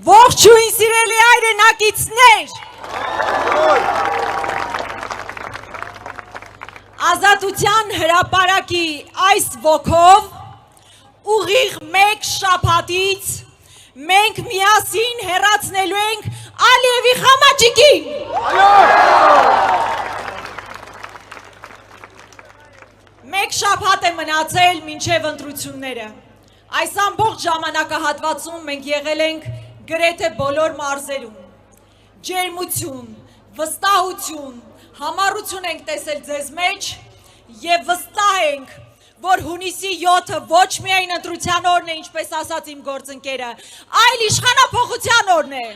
Ողջույն սիրելի հայրենակիցներ, Ազատության հրապարակի այս ոգով ուղիղ մեկ շաբաթից մենք միասին հեռացնելու ենք Ալիևի Խամաճիկին։ Մեկ շաբաթ է մնացել մինչև ընտրությունները։ Այս ամբողջ ժամանակահատվածում մենք եղել ենք գրեթե բոլոր մարզերում։ Ջերմություն, վստահություն, համառություն ենք տեսել ձեզ մեջ եւ վստահ ենք, որ հունիսի 7-ը ոչ միայն ընտրության օրն է, ինչպես ասաց իմ գործընկերը, այլ իշխանափոխության օրն է։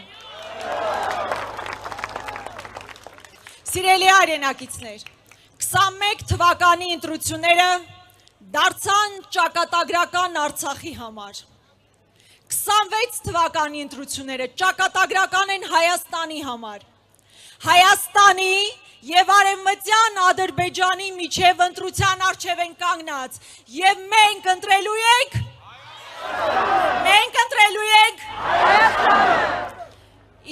Սիրելի հայրենակիցներ, 21 թվականի ընտրությունները դարձան ճակատագրական Արցախի համար։ 26 թվականի ընտրությունները ճակատագրական են Հայաստանի համար։ Հայաստանի եւ Արևմտյան Ադրբեջանի միջև ընտրության առջև են կանգնած եւ մենք ընտրելու ենք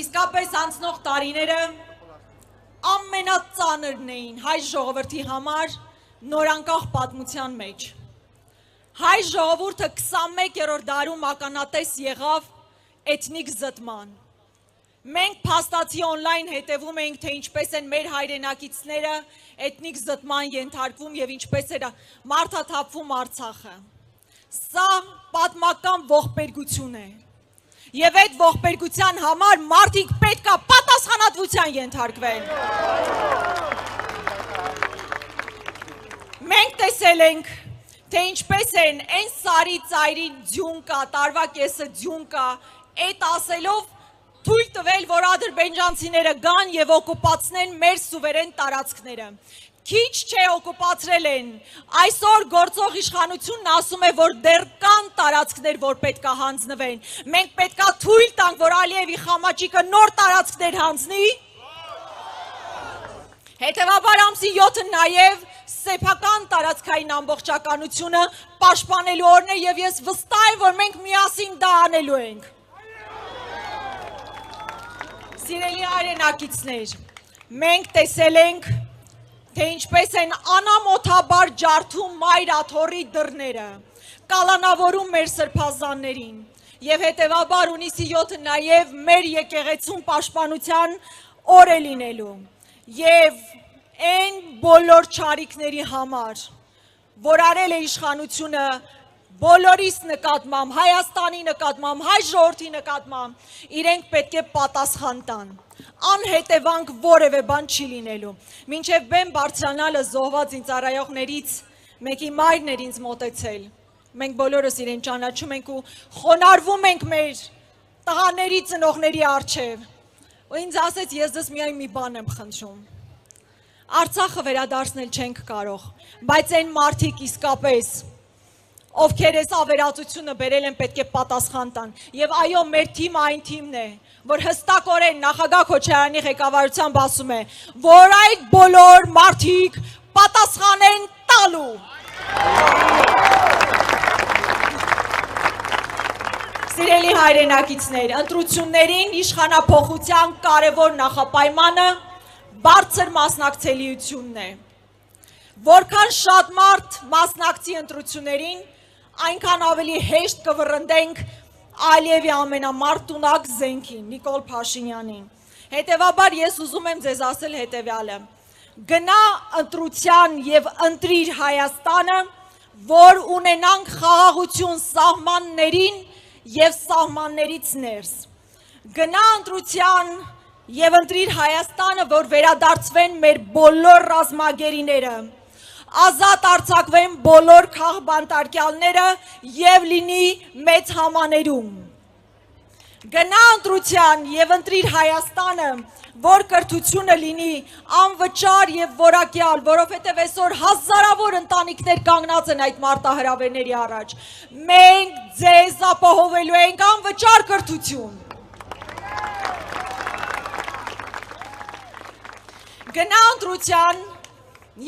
Իսկապես անցնող տարիները ամենածանրն էին հայ ժողովրդի համար նորանկախ պատմության մեջ։ Հայ ժողովուրդը 21-րդ դարում ականատես եղավ էթնիկ զտման։ Մենք փաստացի օնլայն հետևում ենք, թե ինչպես են մեր հայրենակիցները էթնիկ զտման ենթարկվում եւ ինչպես էր մարդաթափվում Արցախը։ Սա պատմական ողբերգություն է։ Եվ այդ ողբերգության համար մարդիկ պետք է պատասխանատվության ենթարկվեն։ Մենք տեսել ենք, թե ինչպես են այն սարի ծայրի ձյուն կա, տարվա կեսը ձյուն կա, այդ ասելով թույլ տվել, որ ադրբեջանցիները գան եւ օկուպացնեն մեր սուվերեն տարածքները։ Քիչ չէ օկուպացրել են։ Այսօր գործող իշխանությունն ասում է, որ դեռ կան տարածքներ, որ պետք է հանձնվեն։ Մենք պետք է թույլ տանք, որ Ալիևի Խամաճիկը նոր տարածքներ հանձնի։ Հետևաբար ամսի 7-ը նաեւ սեփական տարածքային ամբողջականությունը պաշտպանելու օրն է եւ ես վստահ եմ, որ մենք միասին դա անելու ենք։ Սիրելի հայրենակիցներ, մենք տեսել ենք, թե ինչպես են անամոթաբար ջարդում մայր աթոռի դռները, կալանավորում մեր սրբազաններին եւ հետեւաբար հունիսի 7-ը նաեւ մեր եկեղեցուն պաշտպանության օր է լինելու եւ այն բոլոր չարիքների համար, որ արել է իշխանությունը բոլորիս նկատմամբ, Հայաստանի նկատմամբ, հայ ժողովրդի նկատմամբ, իրենք պետք է պատասխան տան։ Անհետևանք որևէ բան չի լինելու։ Մինչև բեմ բարձրանալը զոհված ինձ ծառայողներից մեկի մայրն էր ինձ մոտեցել։ Մենք բոլորս իրեն ճանաչում ենք ու խոնարհվում ենք մեր տղաների ծնողների առջև։ Ու ինձ ասեց, ես դες միայն մի բան եմ խնդրում։ Արցախը վերադարձնել չենք կարող, բայց այն մարդիկ իսկապես ովքեր այս ավերածությունը բերել են պետք է պատասխան տան։ Եվ այո, մեր թիմը այն թիմն է, որ հստակորեն նախագահ Քոչարյանի ղեկավարությամբ ասում է, որ այդ բոլոր մարդիկ պատասխան են տալու։ Սիրելի հայրենակիցներ, ընտրություններին իշխանափոխության կարևոր նախապայմանը բարձր մասնակցելիությունն է։ Որքան շատ մարդ մասնակցի ընտրություններին, այնքան ավելի հեշտ կվռնդենք Ալիևի ամենամարտունակ զենքին, Նիկոլ Փաշինյանին։ Հետևաբար ես ուզում եմ ձեզ ասել հետևյալը. գնա ընտրության եւ ընտրիր Հայաստանը, որ ունենանք խաղաղություն սահմաններին եւ սահմաններից ներս։ Գնա ընտրության եւ ընտրիր Հայաստանը, որ վերադարձվեն մեր բոլոր ռազմագերիները, ազատ արձակվեն բոլոր քաղբանտարկյալները եւ լինի մեծ համաներում։ Գնա ընտրության եւ ընտրիր Հայաստանը, որ կրթությունը լինի անվճար եւ որակյալ, որովհետեւ այսօր հազարավոր ընտանիքներ կանգնած են այդ մարտահրավերների առաջ։ Մենք ձեզ ապահովելու ենք անվճար կրթություն։ Գնա ընտրության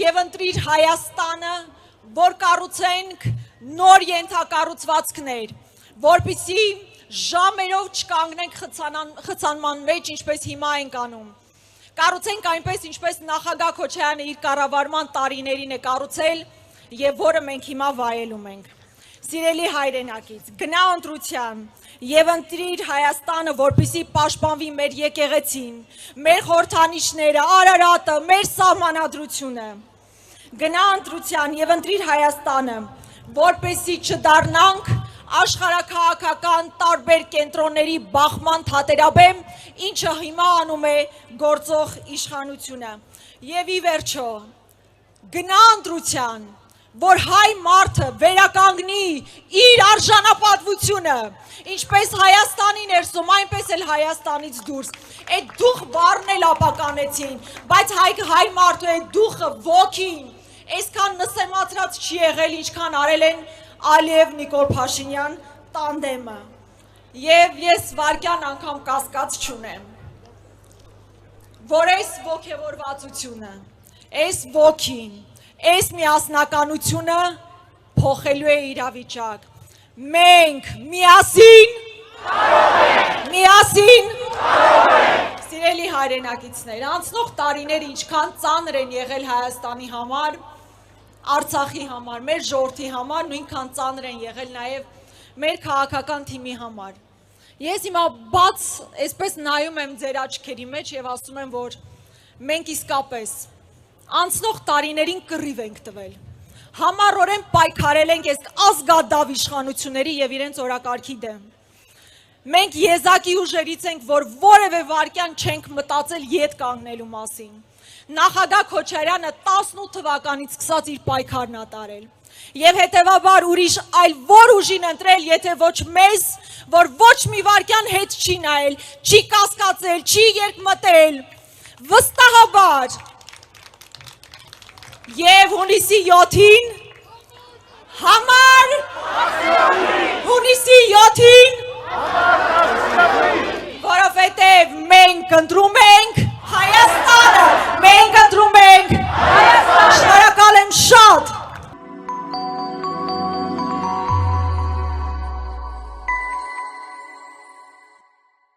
եւ ընտրիր Հայաստանը, որ կառուցենք նոր ենթակառուցվածքներ, որպեսզի ժամերով չկանգնենք խցանման մեջ, ինչպես հիմա ենք անում։ Կառուցենք այնպես, ինչպես նախագահ Քոչարյանը իր կառավարման տարիներին է կառուցել եւ որը մենք հիմա վայելում ենք։ Սիրելի հայրենակից, գնա ընտրության եւ ընտրիր Հայաստանը, որպեսզի պաշտպանվի մեր եկեղեցին, մեր խորհրդանիշները, Արարատը, մեր սահմանադրությունը։ Գնա ընտրության եւ ընտրիր Հայաստանը, որպեսզի չդառնանք աշխարհաքաղաքական տարբեր կենտրոնների բախման թատերաբեմ, ինչը հիմա անում է գործող իշխանությունը։ Եվ ի վերջո, գնա ընտրության, որ հայ մարդը վերականգնի իր արժանապատվությունը, ինչպես Հայաստանի ներսում, այնպես էլ Հայաստանից դուրս։ Այդ դուխ բառն էլ ապականեցին, բայց հայ մարդու այդ դուխը ոգին, այսքան նսեմացրած չի եղել, ինչքան արել են Ալիև Նիկոլ Փաշինյան տանդեմը, և ես վարկյան անգամ կասկած չունեմ, որ այս ոգևորվածությունը, այս ոգին, այս միասնականությունը փոխելու է իրավիճակ։ Մենք միասին, սիրելի հայրենակիցներ, անցնող տարիները ինչքան ծանր են եղել Հայաստանի համար, Արցախի համար, մեր ժողովրդի համար, նույնքան ծանր են եղել նաև մեր քաղաքական թիմի համար։ Ես հիմա բաց այսպես նայում եմ ձեր աչքերի մեջ եւ ասում եմ, որ մենք իսկապես անցնող տարիներին կռիվ ենք տվել։ Համառորեն պայքարել ենք այս ազգադավ իշխանությունների եւ իրենց օրակարգի դեմ։ Մենք եզակի ուժերից ենք, որ որևէ վարքյան չենք մտածել ետ կանգնելու մասին։ Նախագահ Քոչարյանը 18 թվականից սկսած իր պայքարն ատարել եւ հետեւաբար ուրիշ այլ որ ուժին ընտրել, եթե ոչ մեզ, որ ոչ մի վարքյան հետ չի նայել, չի կասկածել, չի երկմտել, վստահաբար եւ հունիսի 7-ին համար հունիսի 7-ին որովհետեւ մենք ընտրում